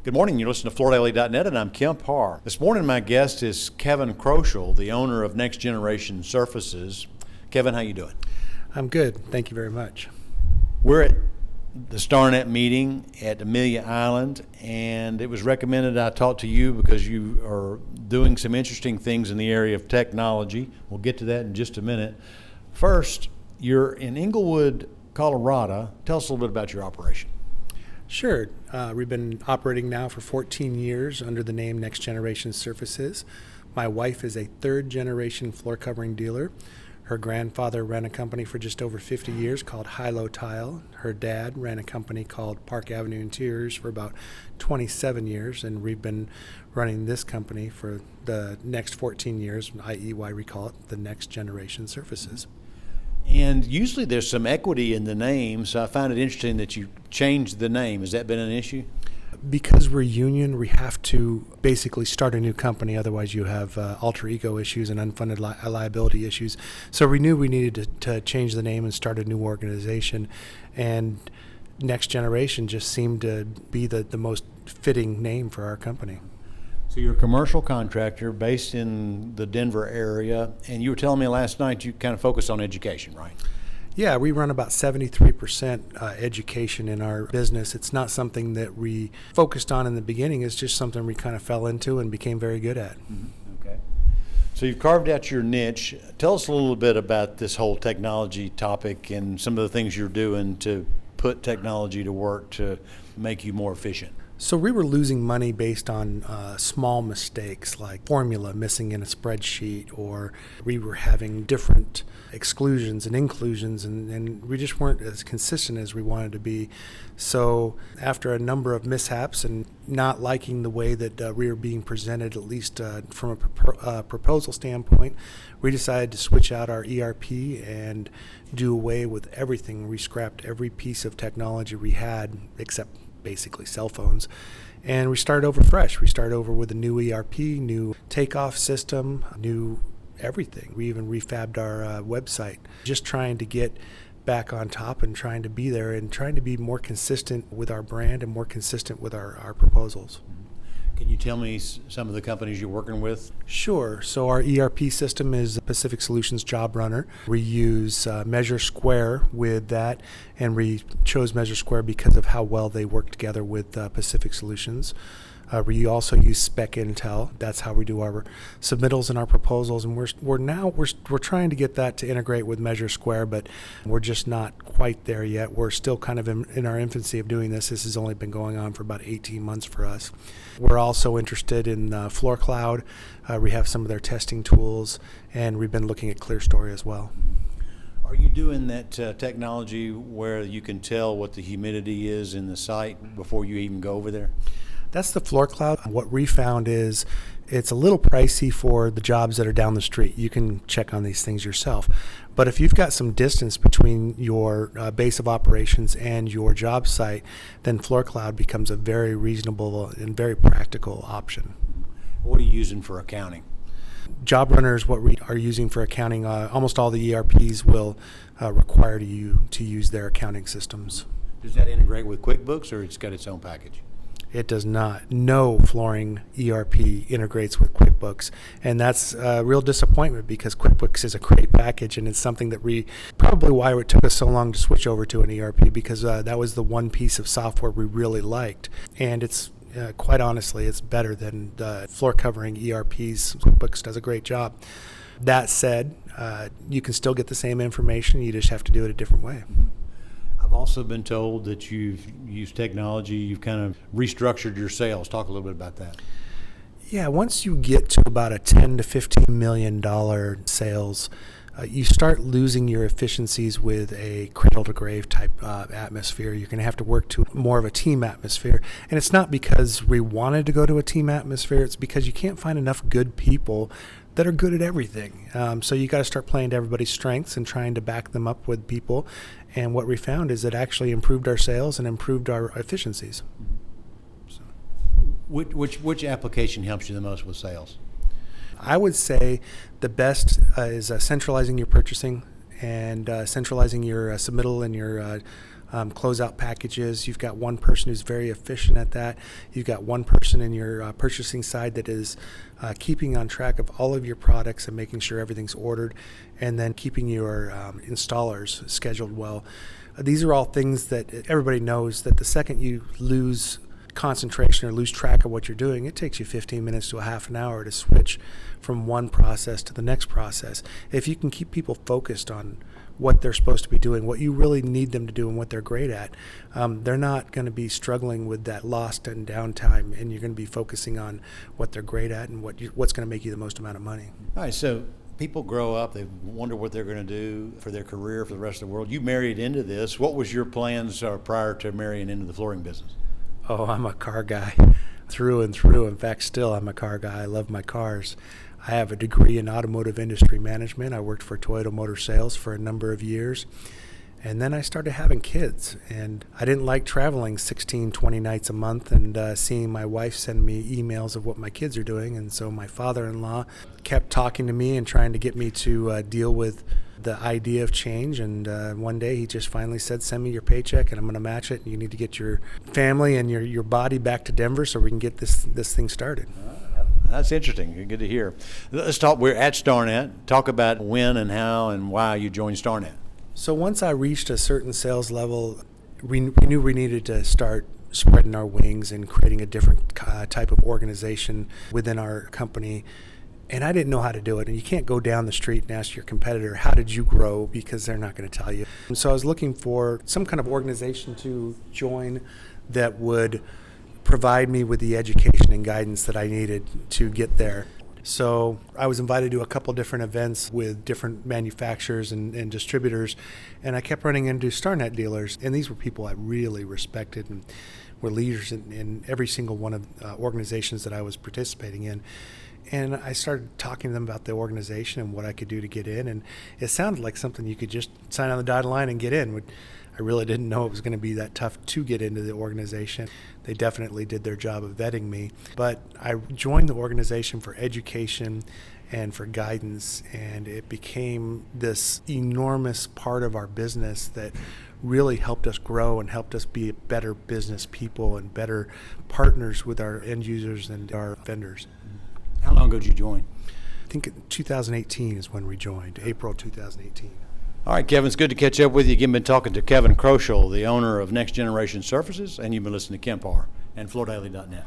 Good morning. You're listening to FloorDaily.net, and I'm Kemp Harr. This morning, my guest is Kevin Croshal, the owner of Next Generation Surfaces. Kevin, how you doing? I'm good. Thank you very much. We're at the Starnet meeting at Amelia Island, and it was recommended I talk to you because you are doing some interesting things in the area of technology. We'll get to that in just a minute. First, you're in Englewood, Colorado. Tell us a little bit about your operation. Sure. We've been operating now for 14 years under the name Next Generation Surfaces. My wife is a third-generation floor covering dealer. Her grandfather ran a company for just over 50 years called Hilo Tile. Her dad ran a company called Park Avenue Interiors for about 27 years, and we've been running this company for the next 14 years, i.e. why we call it the Next Generation Surfaces. And usually there's some equity in the name, so I found it interesting that you changed the name. Has that been an issue? Because we're union, we have to basically start a new company. Otherwise, you have alter ego issues and unfunded liability issues. So we knew we needed to change the name and start a new organization. And Next Generation just seemed to be the most fitting name for our company. So you're a commercial contractor based in the Denver area, and you were telling me last night you kind of focus on education, right? Yeah, we run about 73% education in our business. It's not something that we focused on in the beginning. It's just something we kind of fell into and became very good at. Mm-hmm. Okay. So you've carved out your niche. Tell us a little bit about this whole technology topic and some of the things you're doing to put technology to work to make you more efficient. So we were losing money based on small mistakes like formula missing in a spreadsheet, or we were having different exclusions and inclusions, and we just weren't as consistent as we wanted to be. So after a number of mishaps and not liking the way that we were being presented, at least from a proposal standpoint, we decided to switch out our ERP and do away with everything. We scrapped every piece of technology we had except basically cell phones, and we started over fresh. We started over with a new ERP, new takeoff system, new everything. We even refabbed our website, just trying to get back on top and trying to be there and trying to be more consistent with our brand and more consistent with our proposals. Can you tell me some of the companies you're working with? Sure. So our ERP system is Pacific Solutions Job Runner. We use Measure Square with that, and we chose Measure Square because of how well they work together with Pacific Solutions. We also use Spec Intel. That's how we do our submittals and our proposals, and we're trying to get that to integrate with Measure Square, but we're just not quite there yet. We're still kind of in our infancy of doing this. This has only been going on for about 18 months for us. We're also interested in Floor Cloud. We have some of their testing tools, and we've been looking at ClearStory as well. Are you doing that technology where you can tell what the humidity is in the site before you even go over there? That's the Floor Cloud. What we found is it's a little pricey for the jobs that are down the street. You can check on these things yourself. But if you've got some distance between your base of operations and your job site, then Floor Cloud becomes a very reasonable and very practical option. What are you using for accounting? Job Runner is what we are using for accounting. Almost all the ERPs will require you to use their accounting systems. Does that integrate with QuickBooks, or it's got its own package? It does not. No flooring ERP integrates with QuickBooks, and that's a real disappointment because QuickBooks is a great package, and it's something that probably why it took us so long to switch over to an ERP, because that was the one piece of software we really liked, and it's quite honestly, it's better than the floor covering ERPs. QuickBooks does a great job. That said, you can still get the same information. You just have to do it a different way. I've also been told that you've used technology, you've kind of restructured your sales. Talk a little bit about that. Yeah, once you get to about a $10 to $15 million sales, you start losing your efficiencies with a cradle-to-grave type atmosphere. You're going to have to work to more of a team atmosphere. And it's not because we wanted to go to a team atmosphere. It's because you can't find enough good people that are good at everything. So you got to start playing to everybody's strengths and trying to back them up with people. And what we found is it actually improved our sales and improved our efficiencies. So. Which application helps you the most with sales? I would say the best is centralizing your purchasing and centralizing your submittal and your closeout packages. You've got one person who's very efficient at that. You've got one person in your purchasing side that is keeping on track of all of your products and making sure everything's ordered, and then keeping your installers scheduled well. These are all things that everybody knows that the second you lose concentration or lose track of what you're doing, it takes you 15 minutes to a half an hour to switch from one process to the next process. If you can keep people focused on what they're supposed to be doing, what you really need them to do, and what they're great at, they're not going to be struggling with that lost and downtime, and you're going to be focusing on what they're great at and what's going to make you the most amount of money. All right, so people grow up, they wonder what they're going to do for their career, for the rest of the world. You married into this. What was your plans prior to marrying into the flooring business? Oh, I'm a car guy through and through. In fact, still I'm a car guy. I love my cars. I have a degree in automotive industry management. I worked for Toyota Motor Sales for a number of years. And then I started having kids. And I didn't like traveling 16, 20 nights a month and seeing my wife send me emails of what my kids are doing. And so my father-in-law kept talking to me and trying to get me to deal with the idea of change. And one day he just finally said, send me your paycheck and I'm going to match it. And you need to get your family and your body back to Denver so we can get this thing started. That's interesting. Good to hear. Let's talk. We're at Starnet. Talk about when and how and why you joined Starnet. So once I reached a certain sales level, we knew we needed to start spreading our wings and creating a different type of organization within our company. And I didn't know how to do it. And you can't go down the street and ask your competitor, how did you grow? Because they're not going to tell you. And so I was looking for some kind of organization to join that would provide me with the education and guidance that I needed to get there. So I was invited to a couple different events with different manufacturers and distributors, and I kept running into Starnet dealers. And these were people I really respected and were leaders in every single one of organizations that I was participating in. And I started talking to them about the organization and what I could do to get in. And it sounded like something you could just sign on the dotted line and get in. I really didn't know it was going to be that tough to get into the organization. They definitely did their job of vetting me. But I joined the organization for education and for guidance, and it became this enormous part of our business that really helped us grow and helped us be better business people and better partners with our end users and our vendors. How long ago did you join? I think 2018 is when we joined, April 2018. All right, Kevin, it's good to catch up with you. You've been talking to Kevin Croshal, the owner of Next Generation Surfaces, and you've been listening to Kemp Harr and FloorDaily.net.